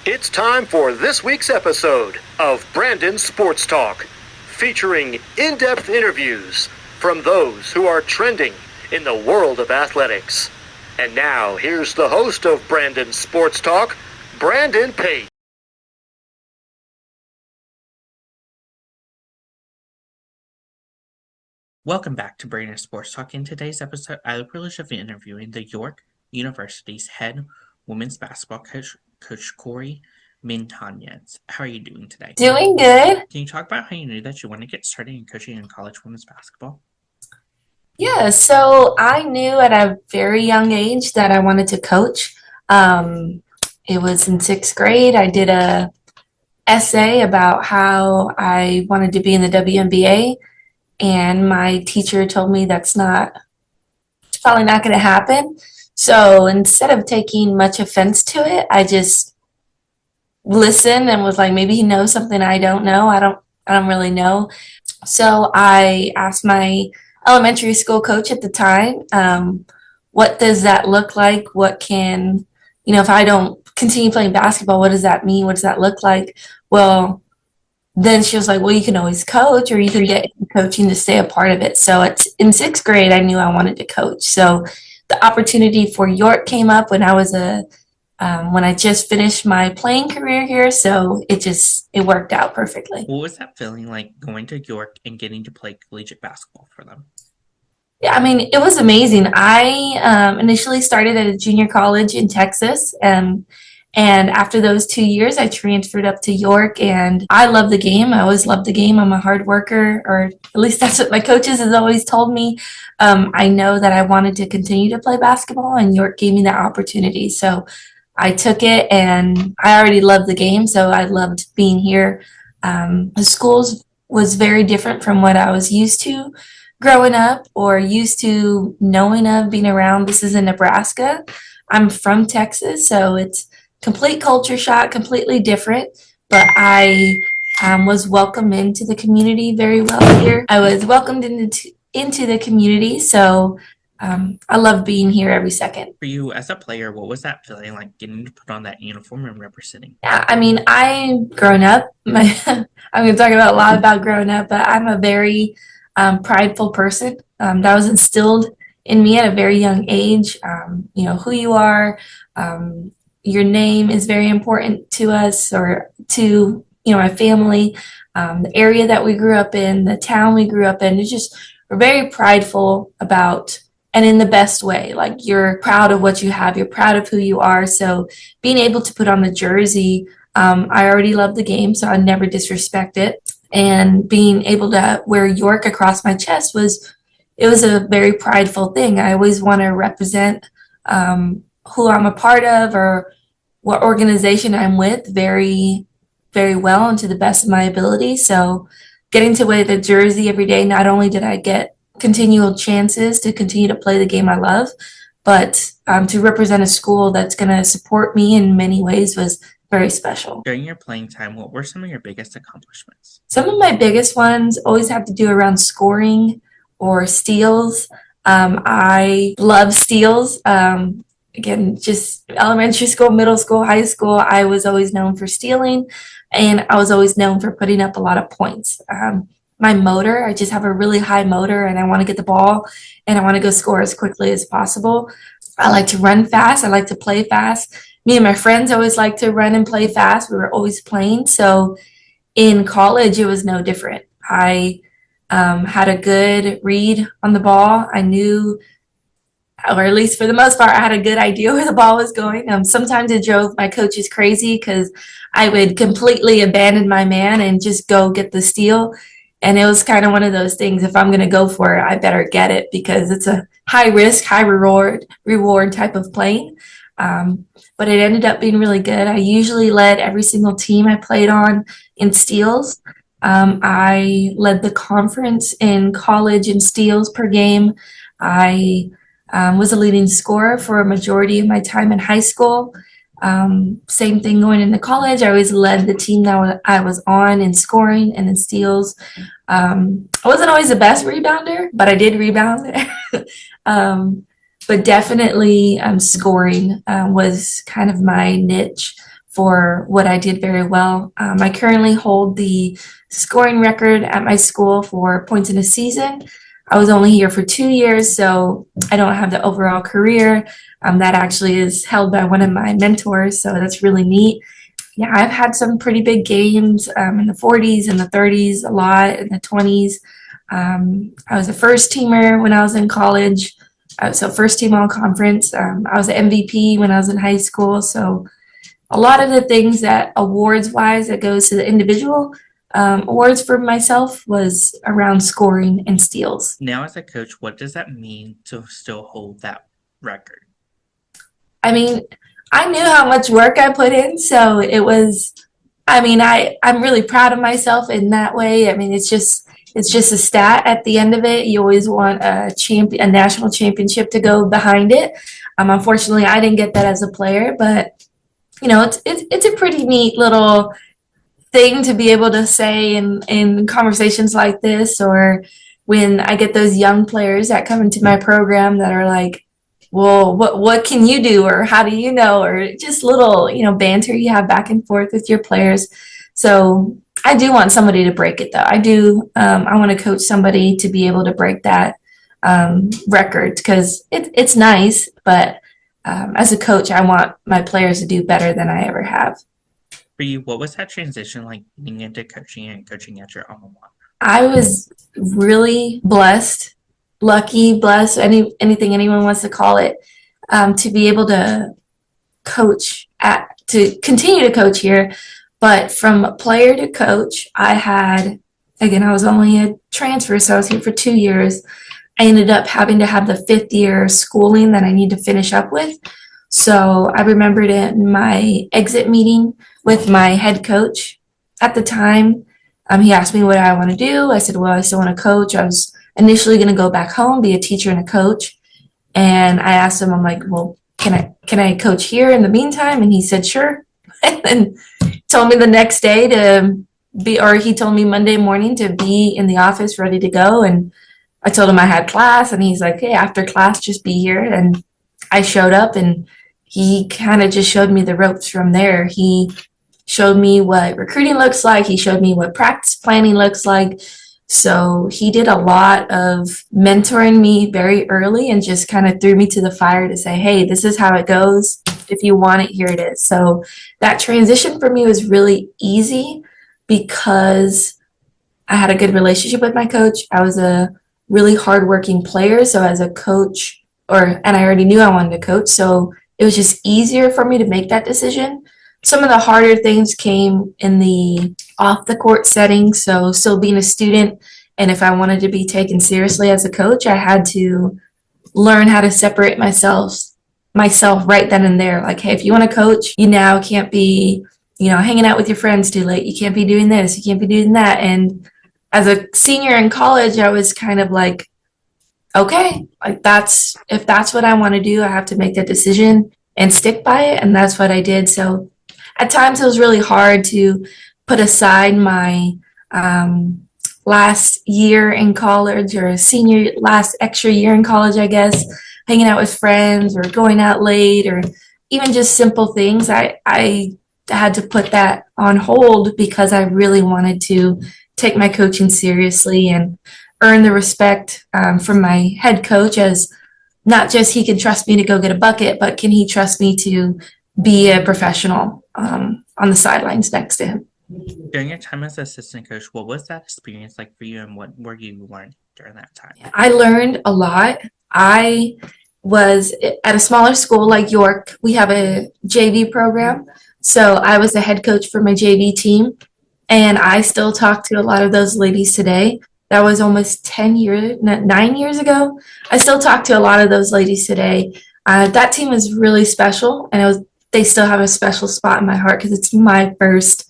It's time for this week's episode of Brandon Sports Talk, featuring in-depth interviews from those who are trending in the world of athletics. And now, here's the host of Brandon Sports Talk, Brandon Pate. Welcome back to Brandon Sports Talk. In today's episode, I have the privilege of interviewing the York University's head women's basketball coach, Coach Corinna Minjarez. How are you doing today? Doing good. Can you talk about how you knew that you want to get started in coaching in college women's basketball? Yeah, so I knew at a very young age that I wanted to coach. It was in sixth grade. I did a essay about how I wanted to be in the WNBA, and my teacher told me it's probably not going to happen. So instead of taking much offense to it, I just listened and was like, maybe he knows something I don't know. I don't really know. So I asked my elementary school coach at the time, what does that look like? What can, if I don't continue playing basketball, what does that mean? What does that look like? Well, then she was like, well, you can always coach, or you can get coaching to stay a part of it. So in sixth grade, I knew I wanted to coach. So the opportunity for York came up when I was when I just finished my playing career here. So it worked out perfectly. What was that feeling like going to York and getting to play collegiate basketball for them? Yeah, I mean, it was amazing. I initially started at a junior college in Texas, and after those 2 years, I transferred up to York, and I love the game. I always loved the game. I'm a hard worker, or at least that's what my coaches has always told me. I know that I wanted to continue to play basketball, and York gave me that opportunity. So I took it, and I already loved the game, so I loved being here. The schools was very different from what I was used to growing up or used to knowing of being around. This is in Nebraska. I'm from Texas, so it's complete culture shock, completely different, but I was welcomed into the community very well here. I was welcomed into the community, so I love being here every second. For you as a player, what was that feeling like getting to put on that uniform and representing? Yeah, I mean, I've grown up. I'm going to talk about a lot about growing up, but I'm a very prideful person. That was instilled in me at a very young age. Who you are, your name is very important to us, or to my family, the area that we grew up in, the town we grew up in. We're very prideful about, and in the best way. Like, you're proud of what you have, you're proud of who you are. So being able to put on the jersey, I already love the game, so I never disrespect it. And being able to wear York across my chest was a very prideful thing. I always want to represent who I'm a part of, or what organization I'm with, very, very well and to the best of my ability. So getting to wear the jersey every day, not only did I get continual chances to continue to play the game I love, but to represent a school that's going to support me in many ways was very special. During your playing time, what were some of your biggest accomplishments? Some of my biggest ones always have to do around scoring or steals. I love steals. Again, just elementary school, middle school, high school, I was always known for stealing, and I was always known for putting up a lot of points. My motor, I just have a really high motor, and I want to get the ball, and I want to go score as quickly as possible. I like to run fast. I like to play fast. Me and my friends always like to run and play fast. We were always playing. So in college, it was no different. I had a good read on the ball. I knew, or at least for the most part, I had a good idea where the ball was going. Sometimes it drove my coaches crazy because I would completely abandon my man and just go get the steal. And it was kind of one of those things, if I'm going to go for it, I better get it, because it's a high risk, high reward type of playing. But it ended up being really good. I usually led every single team I played on in steals. I led the conference in college in steals per game. I was a leading scorer for a majority of my time in high school. Same thing going into college. I always led the team that I was on in scoring and in steals. I wasn't always the best rebounder, but I did rebound. But definitely scoring was kind of my niche for what I did very well. I currently hold the scoring record at my school for points in a season. I was only here for 2 years, so I don't have the overall career. That actually is held by one of my mentors, so that's really neat. Yeah, I've had some pretty big games in the 40s and the 30s, a lot in the 20s. I was a first teamer when I was in college, so first team all conference. I was an MVP when I was in high school, so a lot of the things that awards wise that goes to the individual awards for myself was around scoring and steals. Now, as a coach, what does that mean to still hold that record? I mean, I knew how much work I put in, so it was. I mean, I'm really proud of myself in that way. I mean, it's just a stat at the end of it. You always want a national championship to go behind it. Unfortunately, I didn't get that as a player, but it's a pretty neat little thing to be able to say in conversations like this, or when I get those young players that come into my program that are like, well, what can you do, or how do you know, or just little banter you have back and forth with your players. So I do want somebody to break it, though. I do. I want to coach somebody to be able to break that record, because it's nice, but as a coach, I want my players to do better than I ever have. For you, what was that transition like getting into coaching and coaching at your alma mater? I was really blessed, lucky, blessed, anything anyone wants to call it, to be able to to continue to coach here. But from player to coach, I was only a transfer, so I was here for 2 years. I ended up having to have the 5th year schooling that I need to finish up with. So I remembered in my exit meeting with my head coach at the time. He asked me what I want to do. I said, well, I still want to coach. I was initially going to go back home, be a teacher and a coach. And I asked him, I'm like, well, can I coach here in the meantime? And he said, sure. And then told me the next day he told me Monday morning to be in the office ready to go. And I told him I had class, and he's like, hey, after class, just be here. And I showed up, and he kind of just showed me the ropes from there. He showed me what recruiting looks like. He showed me what practice planning looks like. So he did a lot of mentoring me very early and just kind of threw me to the fire to say, hey, this is how it goes. If you want it, here it is. So that transition for me was really easy because I had a good relationship with my coach. I was a really hardworking player. So as a coach, and I already knew I wanted to coach. So it was just easier for me to make that decision. Some of the harder things came in the off the court setting. So still being a student, and if I wanted to be taken seriously as a coach, I had to learn how to separate myself right then and there. Like, hey, if you want to coach, you now can't be, hanging out with your friends too late. You can't be doing this. You can't be doing that. And as a senior in college, I was kind of like, okay, like if that's what I want to do, I have to make that decision and stick by it. And that's what I did. So at times it was really hard to put aside my last year in college, or last extra year in college, I guess, hanging out with friends or going out late, or even just simple things. I had to put that on hold because I really wanted to take my coaching seriously and earn the respect from my head coach, as not just he can trust me to go get a bucket, but can he trust me to be a professional on the sidelines next to him. During your time as assistant coach, what was that experience like for you, and what were you learning during that time? I learned a lot. I was at a smaller school like York. We have a JV program. So I was the head coach for my JV team, and I still talk to a lot of those ladies today. That was almost 9 years ago. I still talk to a lot of those ladies today. That team is really special, and they still have a special spot in my heart because it's my first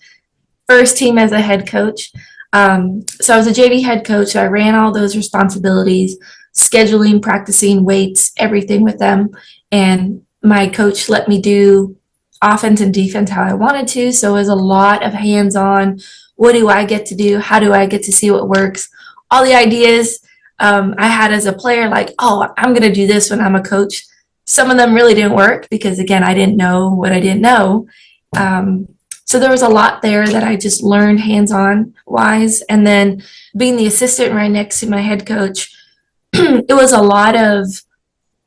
team as a head coach. So I was a JV head coach. So I ran all those responsibilities, scheduling, practicing, weights, everything with them. And my coach let me do offense and defense how I wanted to. So it was a lot of hands-on. What do I get to do? How do I get to see what works? All the ideas I had as a player, like, oh, I'm going to do this when I'm a coach. Some of them really didn't work because, again, I didn't know what I didn't know. So there was a lot there that I just learned hands-on wise. And then being the assistant right next to my head coach, it was a lot of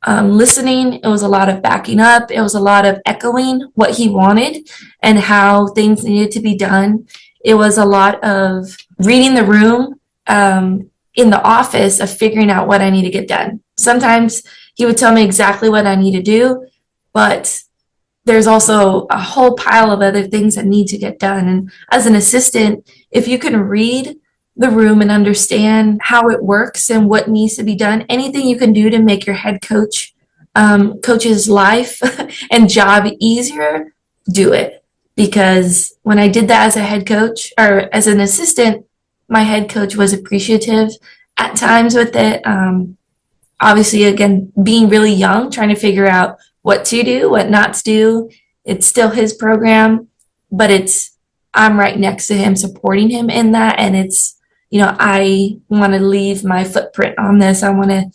listening. It was a lot of backing up. It was a lot of echoing what he wanted and how things needed to be done. It was a lot of reading the room in the office of figuring out what I need to get done. Sometimes he would tell me exactly what I need to do, but there's also a whole pile of other things that need to get done. And as an assistant, if you can read the room and understand how it works and what needs to be done, anything you can do to make your head coach's life and job easier, do it. Because when I did that as a head coach or as an assistant, my head coach was appreciative at times with it. Obviously, again, being really young, trying to figure out what to do, what not to do. It's still his program, but I'm right next to him, supporting him in that. And I want to leave my footprint on this. I want to,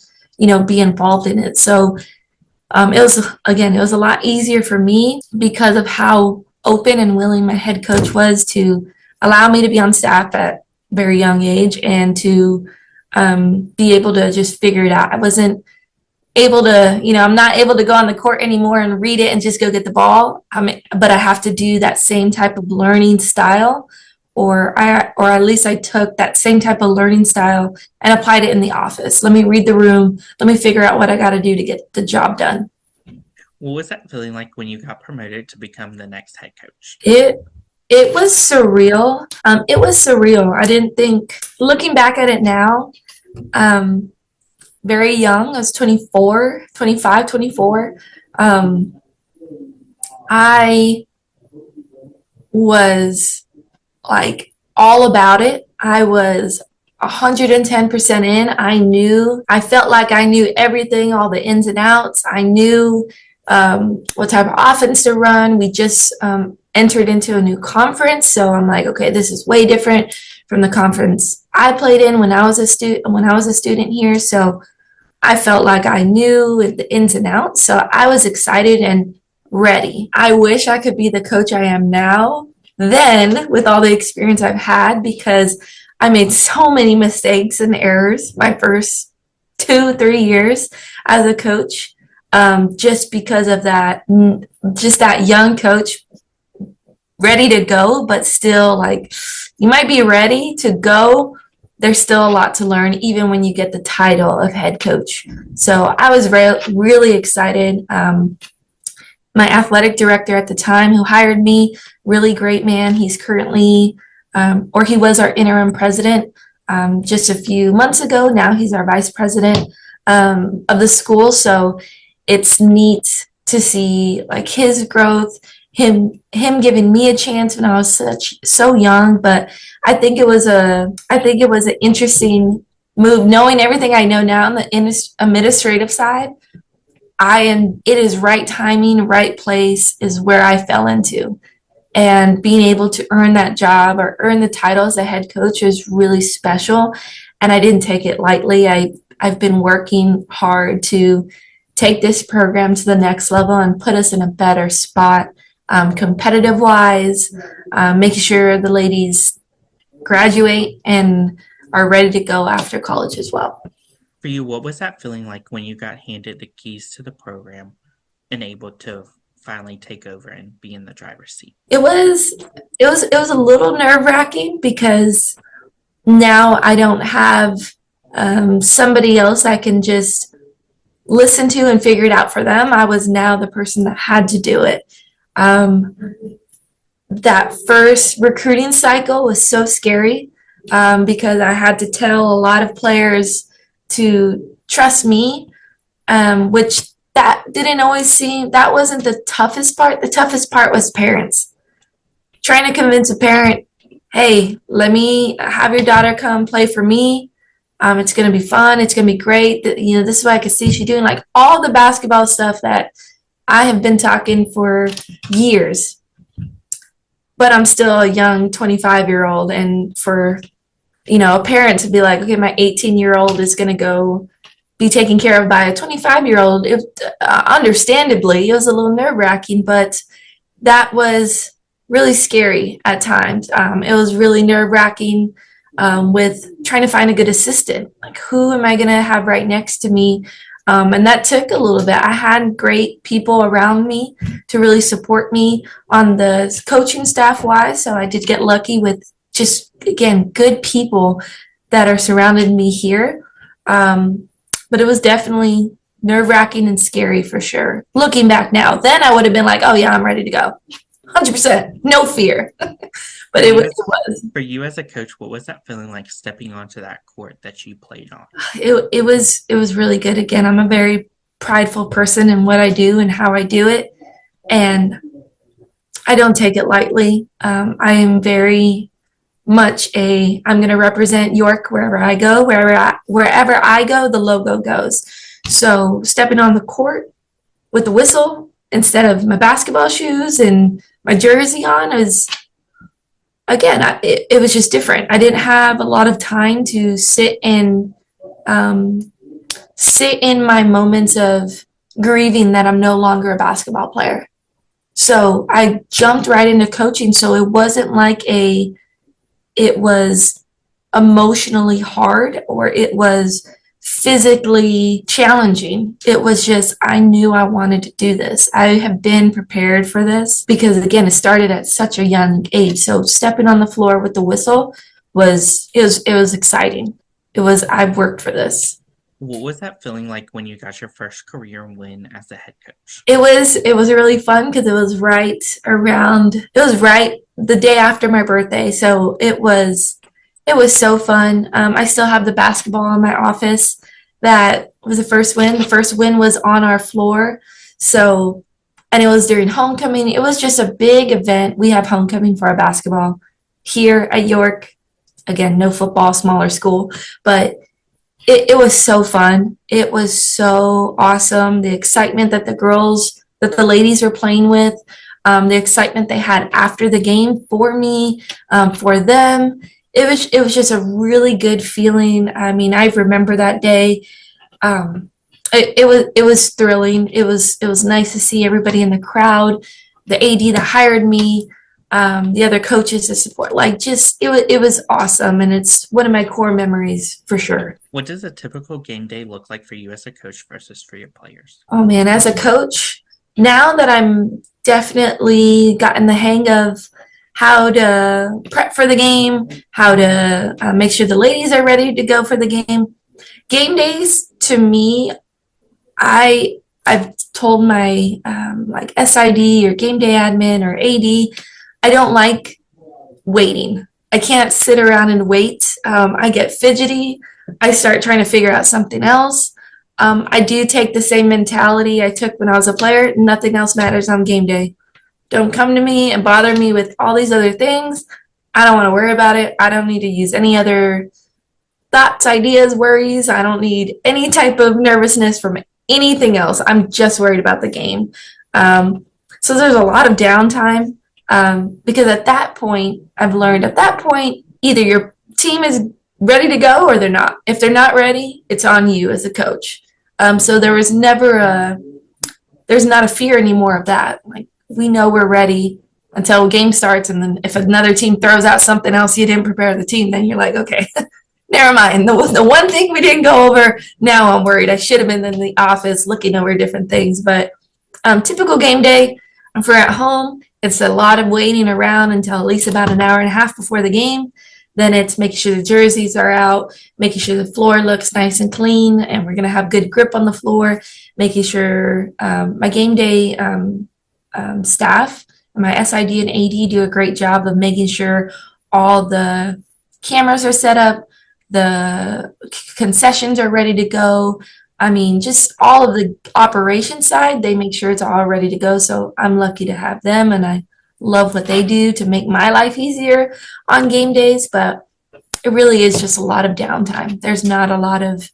be involved in it. So it was a lot easier for me because of how open and willing my head coach was to allow me to be on staff at a very young age and to be able to just figure it out. I wasn't able to, I'm not able to go on the court anymore and read it and just go get the ball. But I have to do that same type of learning style, or at least I took that same type of learning style and applied it in the office. Let me read the room. Let me figure out what I got to do to get the job done. What was that feeling like when you got promoted to become the next head coach? It was surreal. It was surreal. I didn't think, looking back at it now, very young. I was 25, 24. I was like all about it. I was 110% in. I felt like I knew everything, all the ins and outs. I knew what type of offense to run. We just entered into a new conference. So I'm like, okay, this is way different from the conference I played in when I was a student here. So I felt like I knew the ins and outs. So I was excited and ready. I wish I could be the coach I am now, then, with all the experience I've had, because I made so many mistakes and errors my first 2-3 years as a coach, just because of that, just that young coach ready to go, but still like, you might be ready to go. There's still a lot to learn, even when you get the title of head coach. So I was really excited. My athletic director at the time who hired me, really great man. He's currently, he was our interim president just a few months ago. Now he's our vice president of the school. So it's neat to see like his growth, him giving me a chance when I was so young. But I think it was an interesting move, knowing everything I know now on the administrative side. It is right timing, right place is where I fell into. And being able to earn that job or earn the title as a head coach is really special. And I didn't take it lightly. I've been working hard to take this program to the next level and put us in a better spot, competitive wise, making sure the ladies graduate and are ready to go after college as well. For you, what was that feeling like when you got handed the keys to the program and able to finally take over and be in the driver's seat? It was a little nerve-wracking because now I don't have somebody else I can just listen to and figure it out for them. I was now the person that had to do it. That first recruiting cycle was so scary because I had to tell a lot of players to trust me, which that didn't always seem, that wasn't the toughest part. The toughest part was parents. Trying to convince a parent, hey, let me have your daughter come play for me. It's going to be fun. It's going to be great. This is what I can see she doing, like all the basketball stuff that I have been talking for years. But I'm still a young 25-year-old, and for a parent to be like, okay, my 18-year-old is going to go be taken care of by a 25-year-old. Understandably, it was a little nerve-wracking, but that was really scary at times. It was really nerve-wracking with trying to find a good assistant. Like, who am I going to have right next to me? And that took a little bit. I had great people around me to really support me on the coaching staff wise. So I did get lucky with just, again, good people that are surrounded me here. But it was definitely nerve-wracking and scary for sure. Looking back now, then I would have been like, oh yeah, I'm ready to go. 100%, no fear. But it was. For you as a coach, what was that feeling like stepping onto that court that you played on? It was really good. Again, I'm a very prideful person in what I do and how I do it, and I don't take it lightly. I am very much I'm going to represent York wherever I go. Wherever I go, the logo goes. So stepping on the court with the whistle instead of my basketball shoes and my jersey on is, again, it was just different. I didn't have a lot of time to sit in my moments of grieving that I'm no longer a basketball player. So I jumped right into coaching. So it wasn't like it was emotionally hard or it was physically challenging. It was just, I knew I wanted to do this. I have been prepared for this because, again, it started at such a young age. So stepping on the floor with the whistle was exciting. I've worked for this. What was that feeling like when you got your first career win as a head coach? It was really fun because it was right the day after my birthday. So it was so fun. I still have the basketball in my office. That was the first win. The first win was on our floor. So, and it was during homecoming. It was just a big event. We have homecoming for our basketball here at York. Again, no football, smaller school, but it was so fun. It was so awesome. The excitement that the ladies were playing with, the excitement they had after the game for me, for them. It was just a really good feeling. I mean, I remember that day. It was thrilling. It was nice to see everybody in the crowd, the AD that hired me, the other coaches to support. Like, just it was awesome, and it's one of my core memories for sure. What does a typical game day look like for you as a coach versus for your players? Oh man, as a coach, now that I'm definitely gotten the hang of how to prep for the game, how to make sure the ladies are ready to go for the game. Game days, to me, I've told my like SID or game day admin or AD, I don't like waiting. I can't sit around and wait. I get fidgety. I start trying to figure out something else. I do take the same mentality I took when I was a player. Nothing else matters on game day. Don't come to me and bother me with all these other things. I don't want to worry about it. I don't need to use any other thoughts, ideas, worries. I don't need any type of nervousness from anything else. I'm just worried about the game. So there's a lot of downtime because at that point, I've learned either your team is ready to go or they're not. If they're not ready, it's on you as a coach. So there was there's not a fear anymore of that. Like, we know we're ready until game starts, and then if another team throws out something else, you didn't prepare the team, then you're like, okay, never mind. The one thing we didn't go over, now I'm worried. I should have been in the office looking over different things. But typical game day, if we're at home, it's a lot of waiting around until at least about an hour and a half before the game. Then it's making sure the jerseys are out, making sure the floor looks nice and clean, and we're going to have good grip on the floor, making sure my game day staff, my SID and AD do a great job of making sure all the cameras are set up, the concessions are ready to go. I mean, just all of the operation side, they make sure it's all ready to go. So I'm lucky to have them, and I love what they do to make my life easier on game days. But it really is just a lot of downtime. There's not a lot of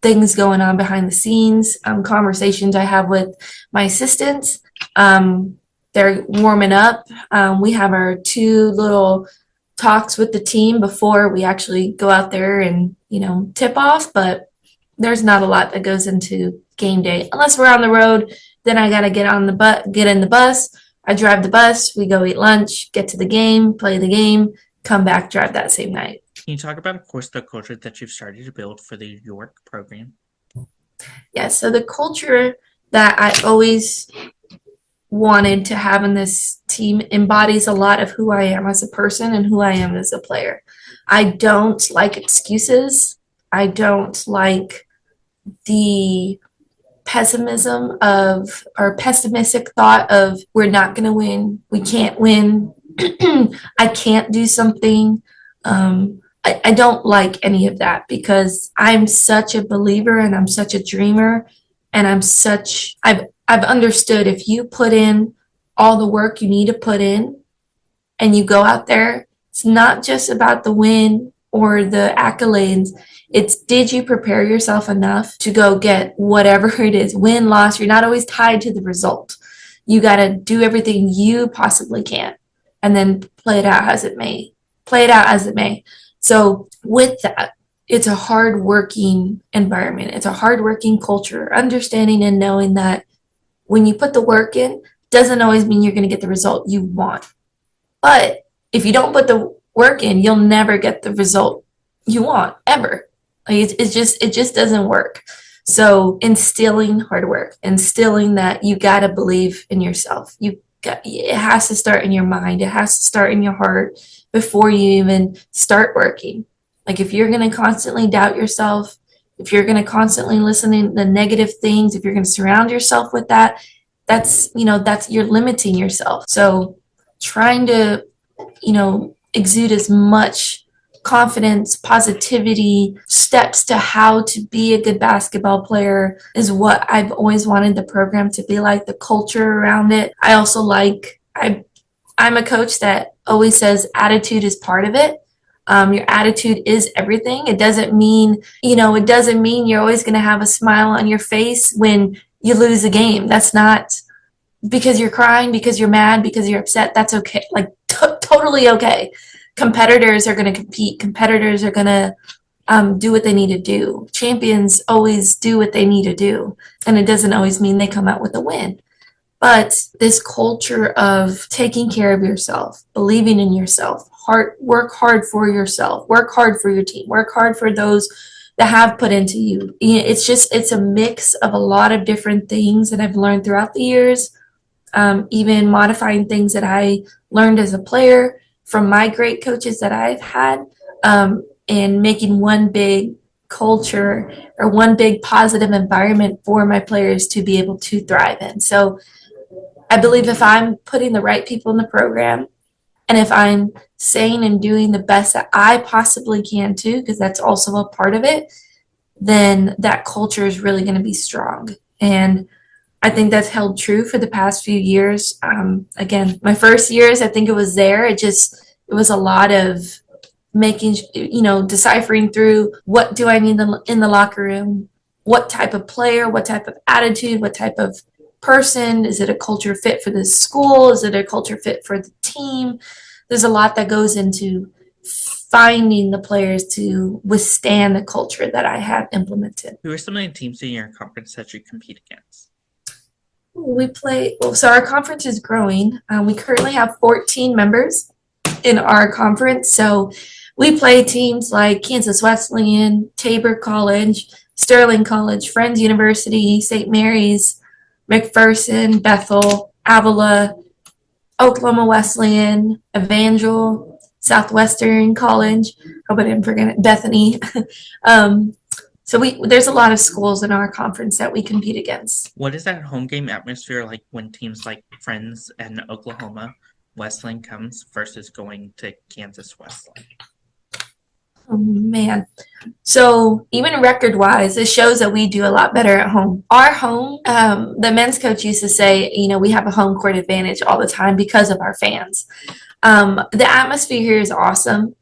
things going on behind the scenes. Conversations I have with my assistants. They're warming up. We have our 2 little talks with the team before we actually go out there and, tip off. But there's not a lot that goes into game day unless we're on the road. Then I got to get in the bus, I drive the bus, we go eat lunch, get to the game, play the game, come back, drive that same night. Can you talk about, of course, the culture that you've started to build for the York program? Yeah, so the culture that I always wanted to have in this team embodies a lot of who I am as a person and who I am as a player. I don't like excuses. I don't like the pessimism of or pessimistic thought of we're not going to win, we can't win, I can't do something. I don't like any of that because I'm such a believer and I'm such a dreamer and I've understood if you put in all the work you need to put in and you go out there, it's not just about the win or the accolades. It's did you prepare yourself enough to go get whatever it is, win, loss. You're not always tied to the result. You got to do everything you possibly can and then play it out as it may. Play it out as it may. So with that, it's a hard-working environment. It's a hard-working culture, understanding and knowing that when you put the work in, doesn't always mean you're going to get the result you want. But if you don't put the work in, you'll never get the result you want ever. Like it just doesn't work. So instilling hard work, instilling that you got to believe in yourself. It has to start in your mind. It has to start in your heart before you even start working. Like if you're going to constantly doubt yourself, if you're going to constantly listen to the negative things, if you're going to surround yourself with that, that's you're limiting yourself. So trying to, exude as much confidence, positivity, steps to how to be a good basketball player is what I've always wanted the program to be like, the culture around it. I also I'm a coach that always says attitude is part of it. Your attitude is everything. It doesn't mean you're always going to have a smile on your face when you lose a game. That's not because you're crying, because you're mad, because you're upset. That's okay. Like totally okay. Competitors are going to compete. Competitors are going to do what they need to do. Champions always do what they need to do. And it doesn't always mean they come out with a win. But this culture of taking care of yourself, believing in yourself, work hard for yourself, work hard for your team, work hard for those that have put into you. It's a mix of a lot of different things that I've learned throughout the years, even modifying things that I learned as a player from my great coaches that I've had, and making one big culture or one big positive environment for my players to be able to thrive in. So I believe if I'm putting the right people in the program and if I'm saying and doing the best that I possibly can too, because that's also a part of it, then that culture is really going to be strong. And I think that's held true for the past few years. Again, my first years, I think it was there. It was a lot of making, deciphering through what do I need in the locker room, what type of player, what type of attitude, what type of person, is it a culture fit for the school, is it a culture fit for the team? There's a lot that goes into finding the players to withstand the culture that I have implemented. Who are some of the teams in your conference that you compete against? So our conference is growing. We currently have 14 members in our conference. So we play teams like Kansas Wesleyan, Tabor College, Sterling College, Friends University, St. Mary's, McPherson, Bethel, Avila, Oklahoma Wesleyan, Evangel, Southwestern College. Hope I didn't forget it, Bethany. So there's a lot of schools in our conference that we compete against. What is that home game atmosphere like when teams like Friends and Oklahoma Wesleyan comes versus going to Kansas Wesleyan? Oh man. So even record-wise, it shows that we do a lot better at home. Our home, the men's coach used to say, we have a home court advantage all the time because of our fans. The atmosphere here is awesome.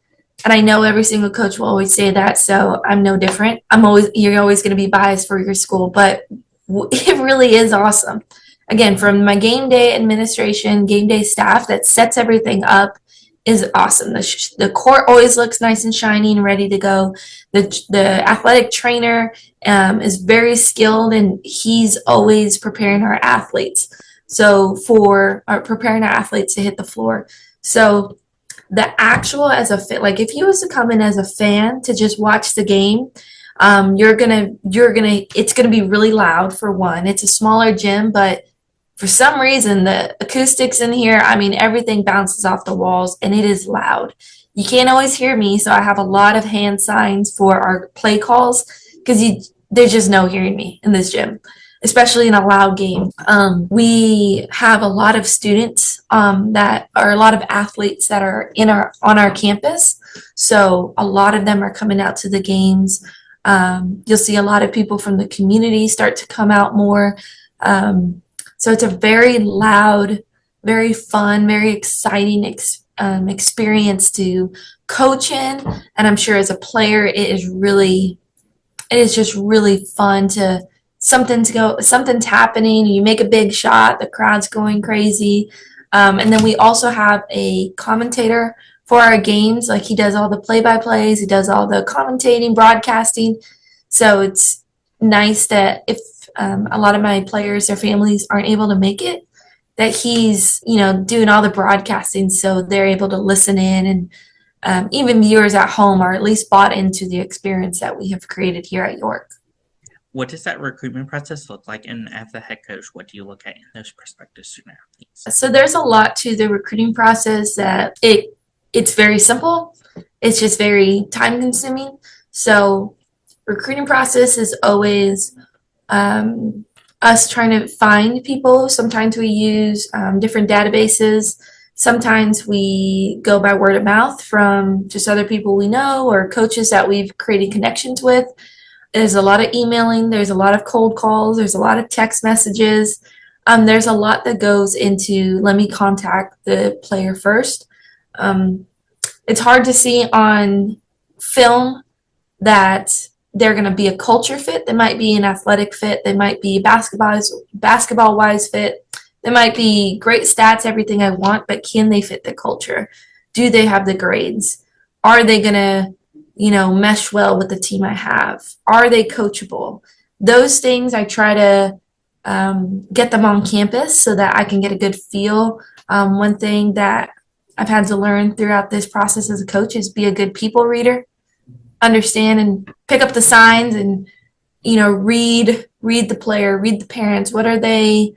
And I know every single coach will always say that, so I'm no different. You're always going to be biased for your school, but it really is awesome. Again, from my game day administration, game day staff that sets everything up is awesome. The court always looks nice and shiny and ready to go. The athletic trainer is very skilled, and he's always preparing our athletes. So for preparing our athletes to hit the floor. So the actual as a fit, like if you was to come in as a fan to just watch the game, it's gonna be really loud for one. It's a smaller gym, but for some reason the acoustics in here, I mean everything bounces off the walls and it is loud. You can't always hear me, so I have a lot of hand signs for our play calls because you there's just no hearing me in this gym, especially in a loud game. We have a lot of students that are a lot of athletes that are in our on our campus, so a lot of them are coming out to the games. You'll see a lot of people from the community start to come out more. So it's a very loud, very fun, very exciting experience to coach in, and I'm sure as a player, it is just really fun to something's happening, you make a big shot, the crowd's going crazy. And then we also have a commentator for our games, like he does all the play-by-plays, he does all the commentating, broadcasting. So it's nice that if a lot of my players, their families aren't able to make it, that he's doing all the broadcasting, so they're able to listen in, and even viewers at home are at least bought into the experience that we have created here at York. What does that recruitment process look like? And as the head coach, what do you look at in those prospective student athletes? So there's a lot to the recruiting process that it's very simple. It's just very time consuming. So recruiting process is always us trying to find people. Sometimes we use different databases. Sometimes we go by word of mouth from just other people we know or coaches that we've created connections with. There's a lot of emailing, there's a lot of cold calls, there's a lot of text messages. There's a lot that goes into let me contact the player first. It's hard to see on film that they're going to be a culture fit. They might be an athletic fit. They might be basketball wise fit. They might be great stats, everything I want, but can they fit the culture? Do they have the grades? Are they going to, mesh well with the team I have? Are they coachable? Those things I try to get them on campus so that I can get a good feel. One thing that I've had to learn throughout this process as a coach is be a good people reader, understand and pick up the signs, and read the player, read the parents. What are they,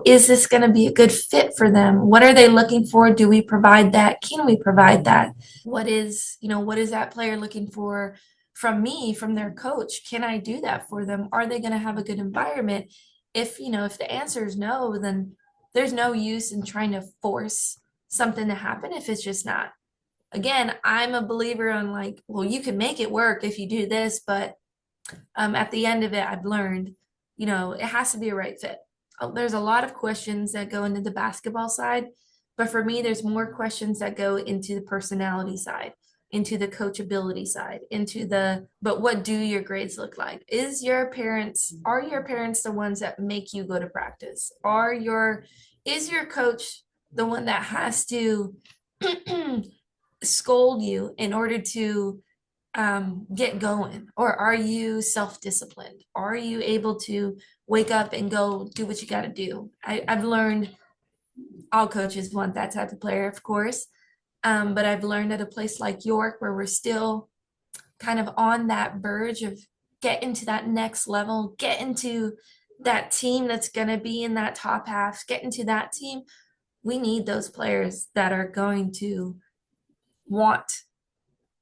is this going to be a good fit for them? What are they looking for? Do we provide that? Can we provide that? What is that player looking for from me, from their coach? Can I do that for them? Are they going to have a good environment? If the answer is no, then there's no use in trying to force something to happen if it's just not. Again, I'm a believer on like, well, you can make it work if you do this, but at the end of it, I've learned, it has to be a right fit. There's a lot of questions that go into the basketball side, but for me, there's more questions that go into the personality side, into the coachability side, but what do your grades look like? Are your parents the ones that make you go to practice? Is your coach the one that has to scold you in order to get going? Or are you self-disciplined? Are you able to wake up and go do what you got to do? I've learned all coaches want that type of player, of course. But I've learned at a place like York where we're still kind of on that verge of get into that next level, get into that team that's going to be in that top half, get into that team. We need those players that are going to want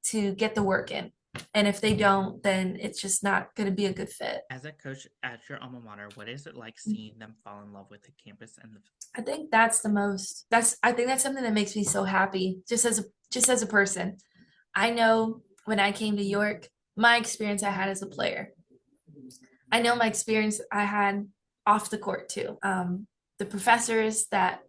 to get the work in. And if they don't, then it's just not going to be a good fit. As a coach at your alma mater, what is it like seeing them fall in love with the campus and I think that's something that makes me so happy just as a person. I know when I came to York, my experience I had as a player. I know my experience I had off the court too. The professors that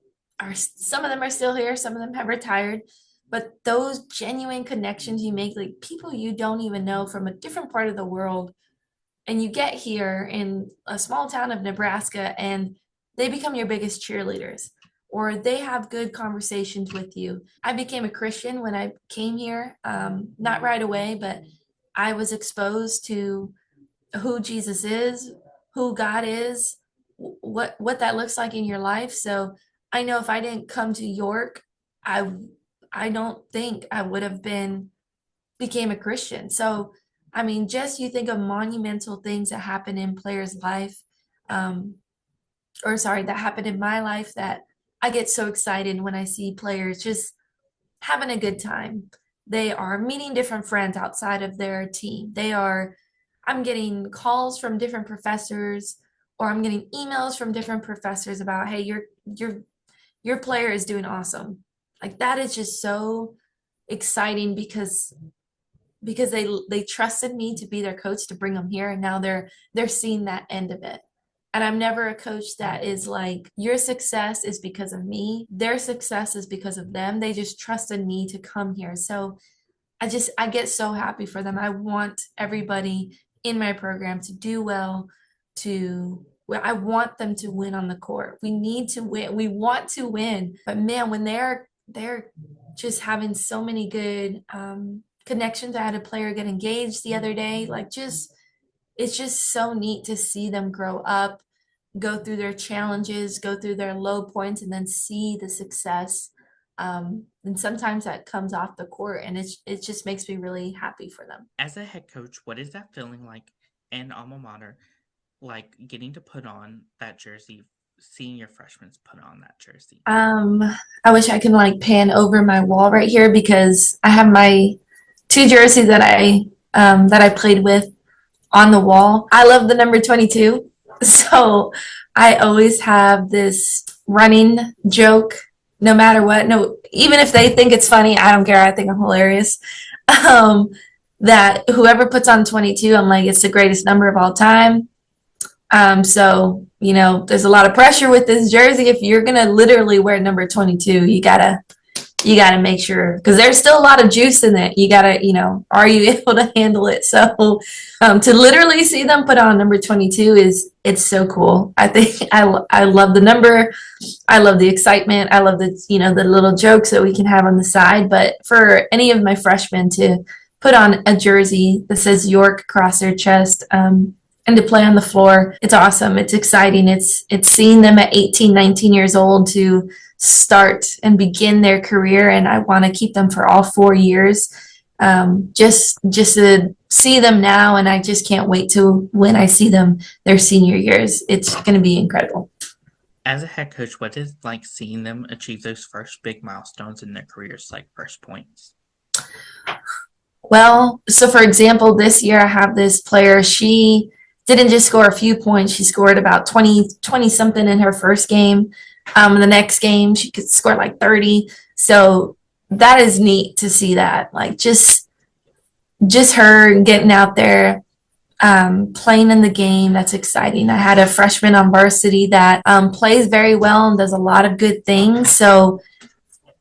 some of them are still here, some of them have retired, but those genuine connections you make, like people you don't even know from a different part of the world, and you get here in a small town of Nebraska and they become your biggest cheerleaders, or they have good conversations with you. I became a Christian when I came here, not right away, but I was exposed to who Jesus is, who God is, what that looks like in your life. So I know if I didn't come to York, I I don't think I would have became a Christian. So I mean, just you think of monumental things that happen in players' life, um, or sorry, that happened in my life that I get so excited when I see players just having a good time. They are meeting different friends outside of their team. I'm getting calls from different professors, or I'm getting emails from different professors about, hey, your player is doing awesome. Like that is just so exciting because they trusted me to be their coach to bring them here, and now they're seeing that end of it. And I'm never a coach that is like, your success is because of me, their success is because of them. They just trusted me to come here. So I get so happy for them. I want everybody in my program to do well, I want them to win on the court. We need to win. We want to win. But man, when they're just having so many good connections. I had a player get engaged the other day. Like just it's just so neat to see them grow up, go through their challenges, go through their low points, and then see the success. And sometimes that comes off the court, and it just makes me really happy for them. As a head coach, what is that feeling like in alma mater, like getting to put on that jersey, seeing your freshmen put on that jersey? I wish I could like pan over my wall right here because I have my two jerseys that I played with on the wall. I love the number 22. So I always have this running joke no matter what. No, even if they think it's funny, I don't care. I think I'm hilarious. Um, that whoever puts on 22, I'm like, it's the greatest number of all time. So, there's a lot of pressure with this jersey. If you're going to literally wear number 22, you gotta make sure because there's still a lot of juice in it. You gotta, are you able to handle it? So, to literally see them put on number 22 it's so cool. I think I love the number. I love the excitement. I love the little jokes that we can have on the side. But for any of my freshmen to put on a jersey that says York across their chest, and to play on the floor, it's awesome. It's exciting. It's seeing them at 18, 19 years old to start and begin their career, and I want to keep them for all 4 years. Just to see them now, and I just can't wait to when I see them their senior years. It's going to be incredible. As a head coach, what is it like seeing them achieve those first big milestones in their careers, like first points? Well, so for example, this year I have this player. She didn't just score a few points. She scored about 20 something in her first game. The next game, she could score like 30. So that is neat to see that. Like just her getting out there, playing in the game. That's exciting. I had a freshman on varsity that plays very well and does a lot of good things. So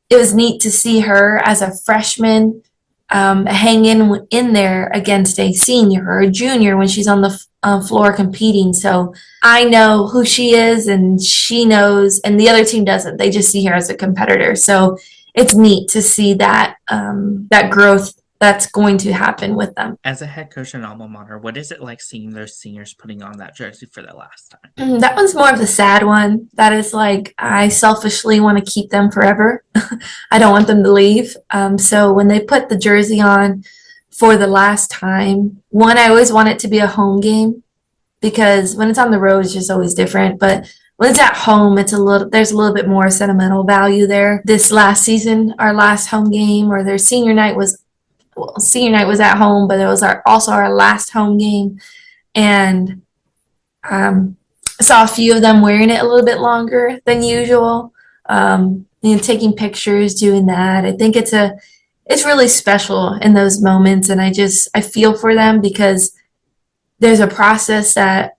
it was neat to see her as a freshman hang in there against a senior or a junior when she's on the floor competing. So I know who she is, and she knows, and the other team doesn't. They just see her as a competitor. So it's neat to see that that growth that's going to happen with them. As a head coach in alma mater, what is it like seeing those seniors putting on that jersey for the last time? That one's more of the sad one. That is like, I selfishly want to keep them forever. I don't want them to leave. So when they put the jersey on for the last time, one, I always want it to be a home game because when it's on the road, it's just always different. But when it's at home, there's a little bit more sentimental value there. This last season, our last home game, or their senior night was at home, but it was also our last home game. And I saw a few of them wearing it a little bit longer than usual. Taking pictures, doing that. I think it's really special in those moments, and I feel for them because there's a process that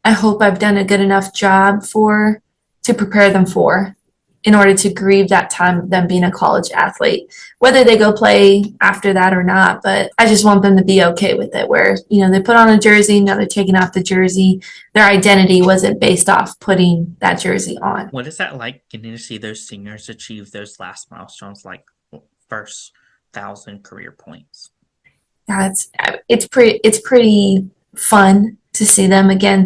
I hope I've done a good enough job to prepare them for, in order to grieve that time of them being a college athlete, whether they go play after that or not. But I just want them to be okay with it, where, they put on a jersey, now they're taking off the jersey. Their identity wasn't based off putting that jersey on. What is that like, getting to see those seniors achieve those last milestones, like first 1,000 career points? Yeah, it's pretty fun to see them again,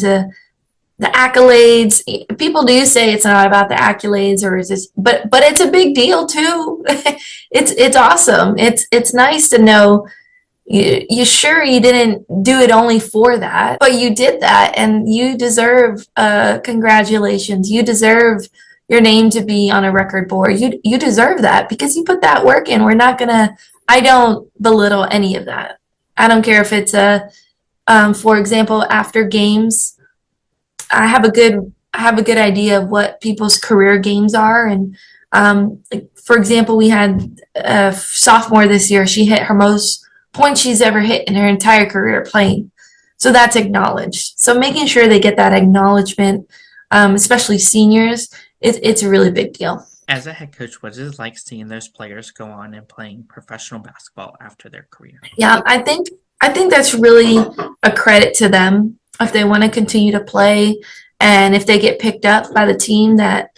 the accolades. People do say it's not about the accolades, or is this, but it's a big deal too. It's awesome. It's nice to know you sure you didn't do it only for that, but you did that, and you deserve congratulations. You deserve your name to be on a record board. You deserve that because you put that work in. We're not gonna. I don't belittle any of that. I don't care if it's for example, after games, I have a good idea of what people's career games are, and like for example, we had a sophomore this year. She hit her most points she's ever hit in her entire career playing. So that's acknowledged. So making sure they get that acknowledgement, especially seniors, it's a really big deal. As a head coach, what is it like seeing those players go on and playing professional basketball after their career? Yeah, I think that's really a credit to them if they want to continue to play and if they get picked up by the team that,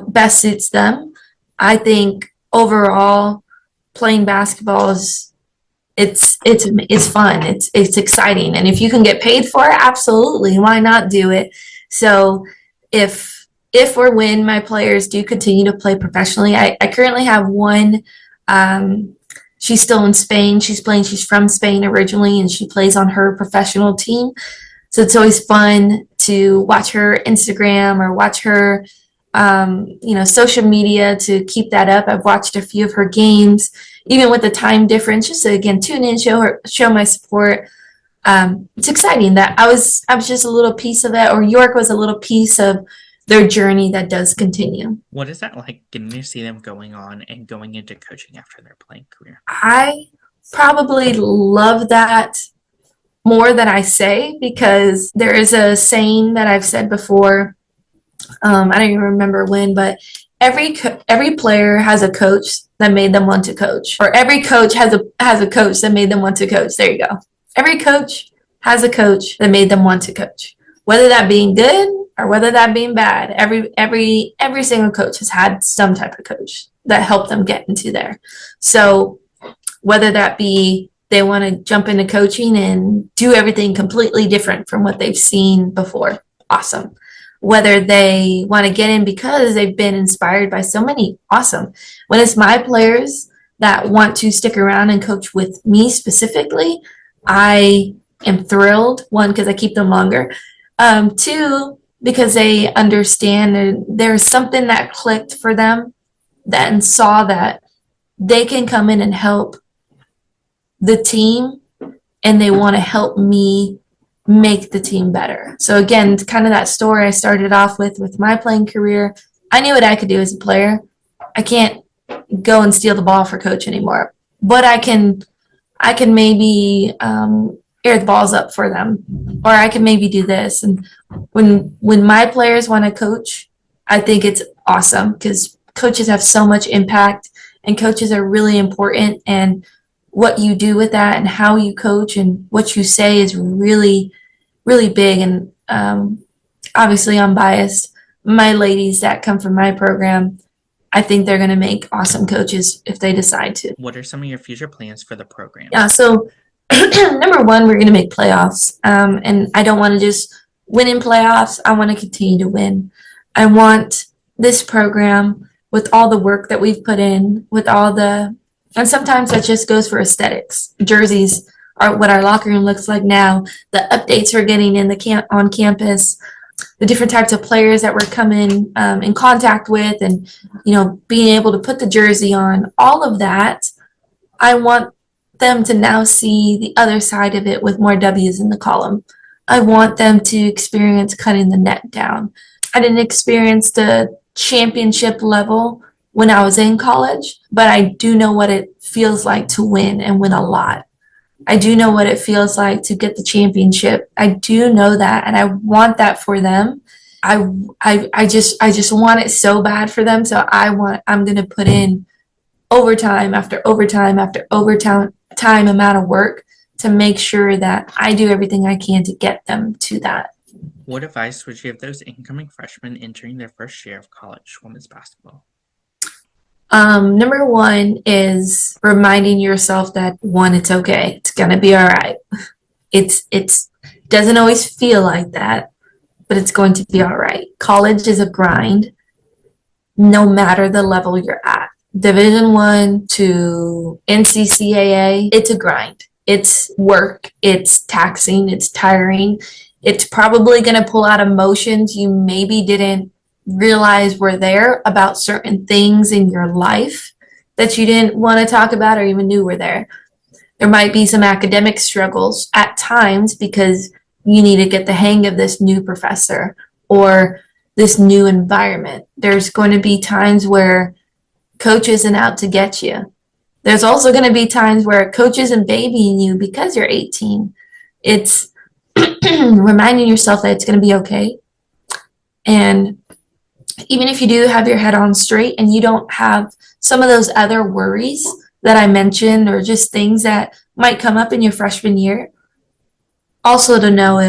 best suits them. I think overall playing basketball is it's fun. It's exciting. And if you can get paid for it, absolutely. Why not do it? So if or when my players do continue to play professionally, I currently have one. She's still in Spain. She's from Spain originally, and she plays on her professional team. So it's always fun to watch her Instagram or watch her, social media to keep that up. I've watched a few of her games, even with the time difference, just to again tune in, show my support. It's exciting that I was just a little piece of it, or York was a little piece of their journey that does continue. What is that like getting to see them going on and going into coaching after their playing career? I probably love that more than I say, because there is a saying that I've said before. I don't even remember when, but every player has a coach that made them want to coach, or every coach has a coach that made them want to coach. There you go. Every coach has a coach that made them want to coach, whether that being good or whether that being bad. Every single coach has had some type of coach that helped them get into there. So whether that be they want to jump into coaching and do everything completely different from what they've seen before, awesome. Whether they want to get in because they've been inspired by so many, awesome. When it's my players that want to stick around and coach with me specifically, I am thrilled. One, because I keep them longer. Two, because they understand that there's something that clicked for them and saw that they can come in and help the team, and they want to help me make the team better. So again, it's kind of that story I started off with my playing career. I knew what I could do as a player. I can't go and steal the ball for coach anymore, but I can maybe air the balls up for them, or I can maybe do this. And when my players want to coach, I think it's awesome because coaches have so much impact, and coaches are really important, and what you do with that and how you coach and what you say is really, really big. And obviously I'm biased. My ladies that come from my program, I think they're going to make awesome coaches if they decide to. What are some of your future plans for the program? Yeah, so number one, we're going to make playoffs. And I don't want to just win in playoffs. I want to continue to win. I want this program, with all the work that we've put in, and sometimes that just goes for aesthetics. Jerseys are what our locker room looks like now. The updates we're getting in on campus, the different types of players that we're coming in contact with, and being able to put the jersey on. All of that, I want them to now see the other side of it with more W's in the column. I want them to experience cutting the net down. I didn't experience the championship level when I was in college, but I do know what it feels like to win and win a lot. I do know what it feels like to get the championship. I do know that, and I want that for them. I just want it so bad for them. So I'm going to put in overtime after overtime after overtime amount of work to make sure that I do everything I can to get them to that. What advice would you give those incoming freshmen entering their first year of college women's basketball? Number one is reminding yourself that it's okay. It's gonna be all right. It's doesn't always feel like that, but it's going to be all right. College is a grind, no matter the level you're at. Division One to NCCAA, it's a grind. It's work. It's taxing. It's tiring. It's probably going to pull out emotions you maybe didn't realize were there about certain things in your life that you didn't want to talk about or even knew were there. There might be some academic struggles at times because you need to get the hang of this new professor or this new environment. There's going to be times where coach isn't out to get you. There's also going to be times where coach isn't babying you because you're 18. It's reminding yourself that it's going to be okay. And even if you do have your head on straight and you don't have some of those other worries that I mentioned or just things that might come up in your freshman year, also to know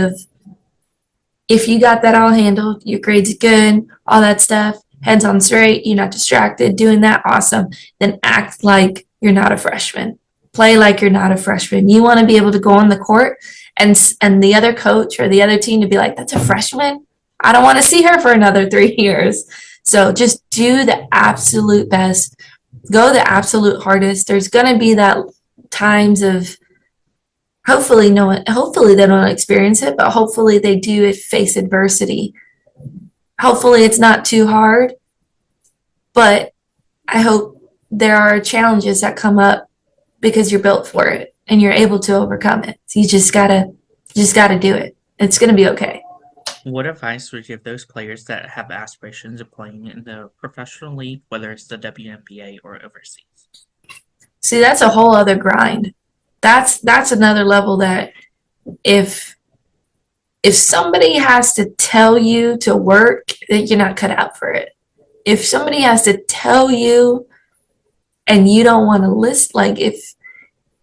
if you got that all handled, your grades good, all that stuff, heads on straight, you're not distracted, doing that, awesome. Then act like you're not a freshman. Play like you're not a freshman. You want to be able to go on the court and the other coach or the other team to be like, that's a freshman? I don't want to see her for another 3 years. So just do the absolute best. Go the absolute hardest. There's going to be that times of hopefully they don't experience it, but hopefully they do face adversity. Hopefully it's not too hard, but I hope there are challenges that come up because you're built for it and you're able to overcome it. So you just gotta do it. It's gonna be okay. What advice would you give those players that have aspirations of playing in the professional league, whether it's the WNBA or overseas? See, that's a whole other grind. That's another level that if somebody has to tell you to work, you're not cut out for it. If somebody has to tell you and you don't want to listen, like if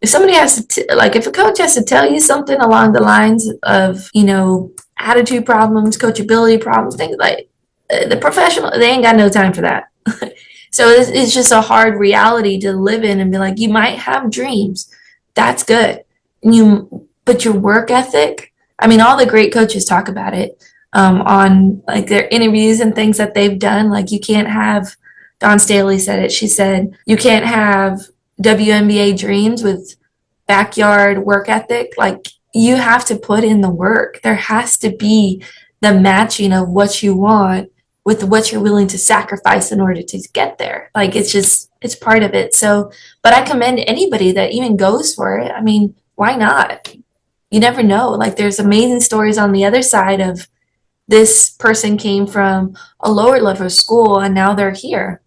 somebody has to, if a coach has to tell you something along the lines of, attitude problems, coachability problems, things like the professional, they ain't got no time for that. So it's just a hard reality to live in and be like, you might have dreams. That's good. But your work ethic, I mean, all the great coaches talk about it on like their interviews and things that they've done. Like you can't have, Dawn Staley said it. She said, you can't have WNBA dreams with backyard work ethic. Like you have to put in the work. There has to be the matching of what you want with what you're willing to sacrifice in order to get there. Like it's part of it. So, but I commend anybody that even goes for it. I mean, why not? You never know. Like there's amazing stories on the other side of this person came from a lower level school and now they're here.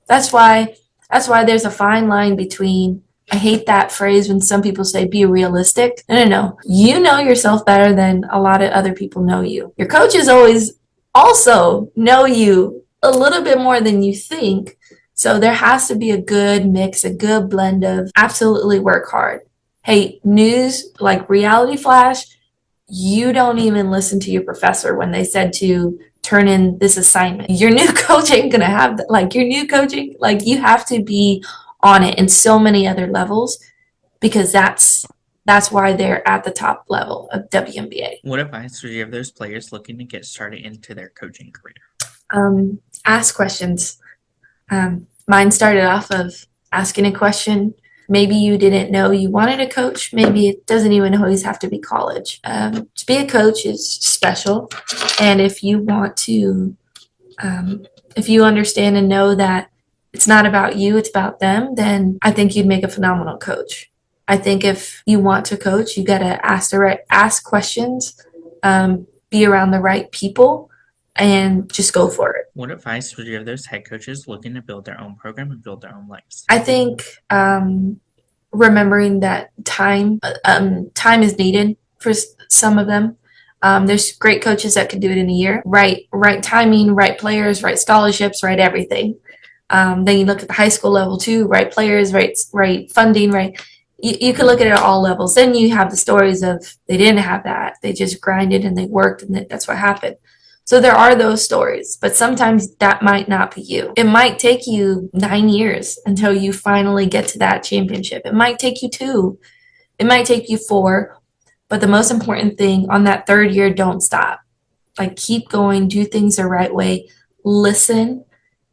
That's why there's a fine line between, I hate that phrase when some people say be realistic. No. You know yourself better than a lot of other people know you. Your coaches always also know you a little bit more than you think. So there has to be a good mix, a good blend of absolutely work hard. Hey, news, like reality flash, you don't even listen to your professor when they said to turn in this assignment. Your new coach ain't gonna have that. Like your new coaching, like you have to be on it in so many other levels because that's why they're at the top level of WNBA. What advice would you give those players looking to get started into their coaching career? Ask questions. Mine started off of asking a question. Maybe you didn't know you wanted a coach. Maybe it doesn't even always have to be college. To be a coach is special. And if you want to, if you understand and know that it's not about you, it's about them, then I think you'd make a phenomenal coach. I think if you want to coach, you got to ask questions, be around the right people, and just go for it. What advice would you give those head coaches looking to build their own program and build their own legacy? I think remembering that time is needed for some of them. There's great coaches that could do it in a year. Right timing, right players, right scholarships, right everything. Then you look at the high school level too, right players, right funding, right. You can look at it at all levels. Then you have the stories of they didn't have that. They just grinded and they worked and that's what happened. So there are those stories, but sometimes that might not be you. It might take you 9 years until you finally get to that championship. It might take you 2. It might take you 4. But the most important thing on that 3rd year, don't stop. Like, keep going, do things the right way, listen,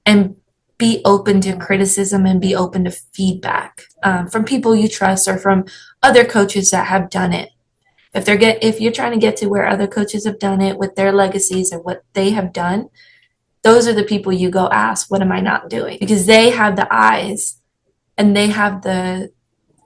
and be open to criticism and be open to feedback from people you trust or from other coaches that have done it. If you're trying to get to where other coaches have done it with their legacies or what they have done, those are the people you go ask, what am I not doing? Because they have the eyes and they have the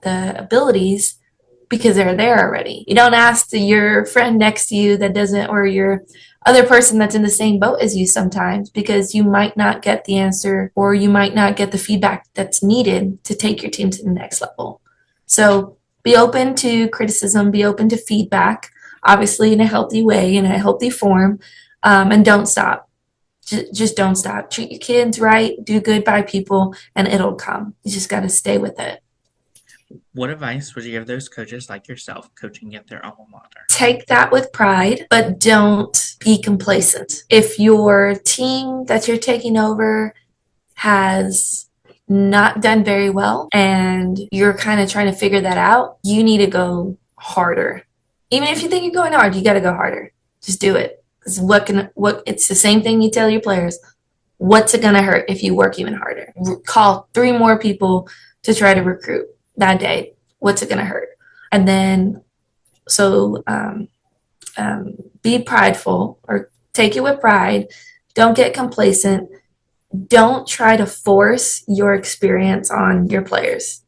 abilities because they're there already. You don't ask your friend next to you that doesn't, or your other person that's in the same boat as you sometimes, because you might not get the answer or you might not get the feedback that's needed to take your team to the next level. So be open to criticism, be open to feedback, obviously in a healthy way, in a healthy form, and don't stop. Just don't stop. Treat your kids right, do good by people, and it'll come. You just got to stay with it. What advice would you give those coaches like yourself coaching at their alma mater? Take that with pride, but don't be complacent. If your team that you're taking over has not done very well and you're kind of trying to figure that out, you need to go harder. Even if you think you're going hard, you got to go harder. Just do it. Because it's the same thing you tell your players. What's it going to hurt if you work even harder? Call 3 more people to try to recruit that day. What's it going to hurt? And then, so be prideful, or take it with pride. Don't get complacent. Don't try to force your experience on your players.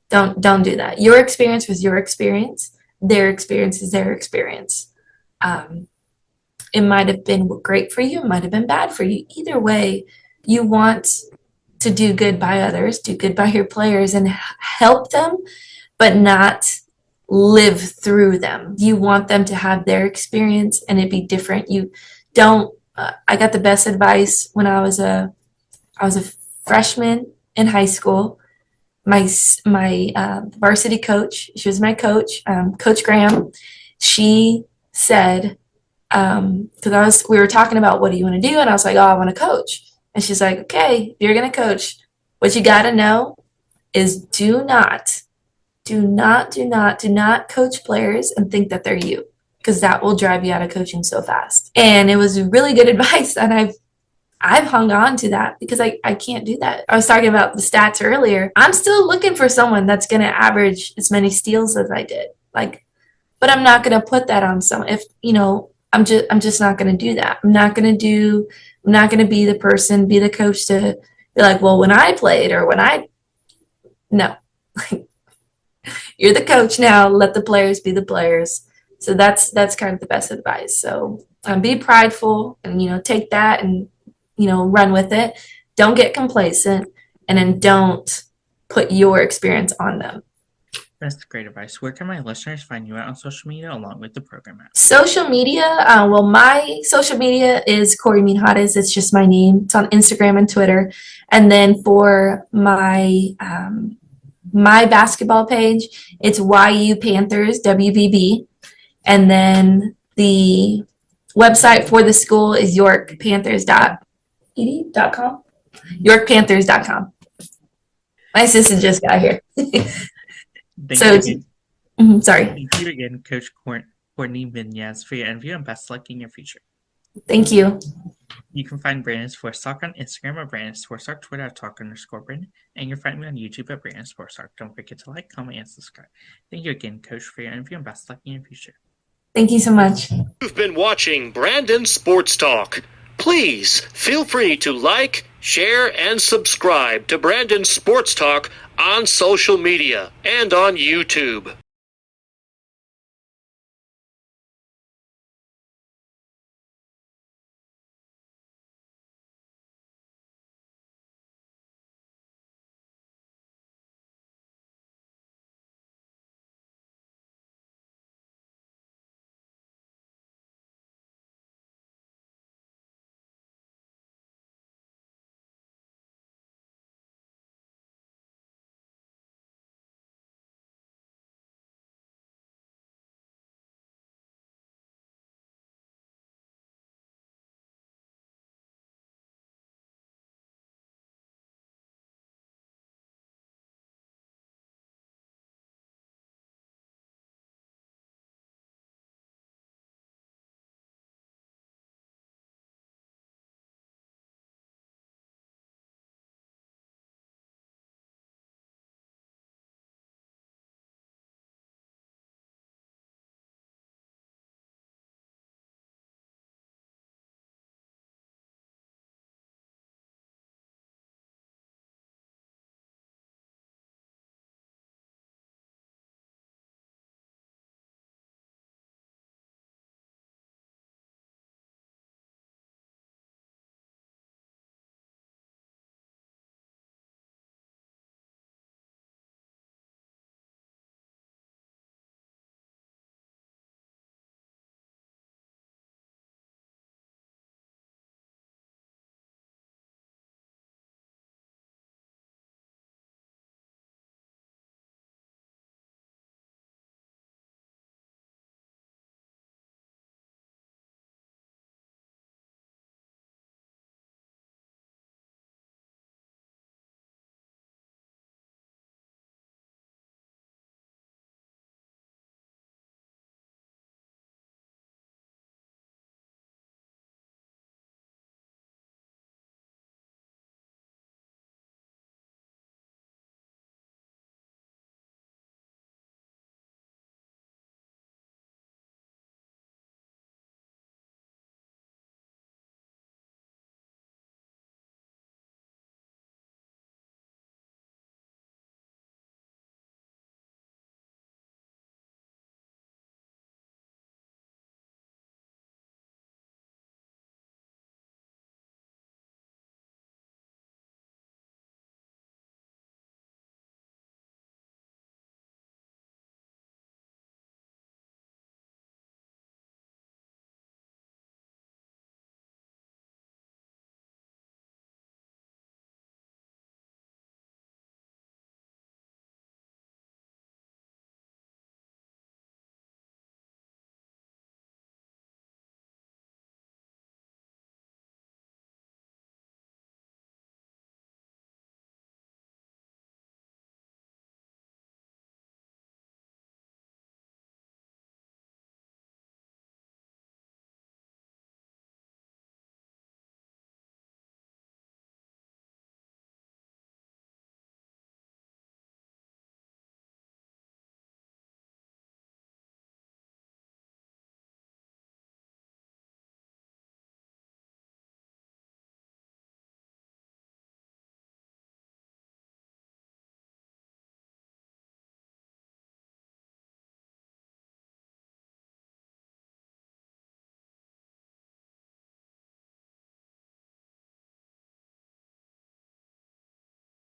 Don't do that. Your experience was your experience. Their experience is their experience. It might have been great for you. It might have been bad for you. Either way, you want to do good by others, do good by your players, and help them, but not live through them. You want them to have their experience and it be different. You don't. I got the best advice when I was a freshman in high school. My varsity coach, she was my coach, Coach Graham. She said, because we were talking about what do you want to do, and I was like, oh, I want to coach. And she's like, okay, if you're gonna coach, what you gotta know is do not coach players and think that they're you, because that will drive you out of coaching so fast. And it was really good advice, and I've hung on to that because I can't do that. I was talking about the stats earlier. I'm still looking for someone that's going to average as many steals as I did. But I'm not going to put that on someone. If, I'm just not going to do that. I'm not going to be the person, be the coach to be like, well, when I played or no. You're the coach now. Let the players be the players. So that's kind of the best advice. So be prideful and, take that and, run with it. Don't get complacent, and then don't put your experience on them. That's great advice. Where can my listeners find you at on social media along with the program at? Social media, well, my social media is Corinna Minjarez. It's just my name. It's on Instagram and Twitter. And then for my my basketball page, it's YU Panthers, WBB. And then the website for the school is yorkpanthers.com. yorkpanthers.com. My assistant just got here. Sorry. Thank you again, Coach Corinna Minjarez, for your interview, and best luck in your future. Thank you. You can find Brandon Sports Talk on Instagram at Brandon Sports Talk, Twitter at Talk_Brandon, and you'll find me on YouTube at Brandon Sports Talk. Don't forget to like, comment, and subscribe. Thank you again, Coach, for your interview, and best luck in your future. Thank you so much. You've been watching Brandon Sports Talk. Please feel free to like, share, and subscribe to Brandon Sports Talk on social media and on YouTube.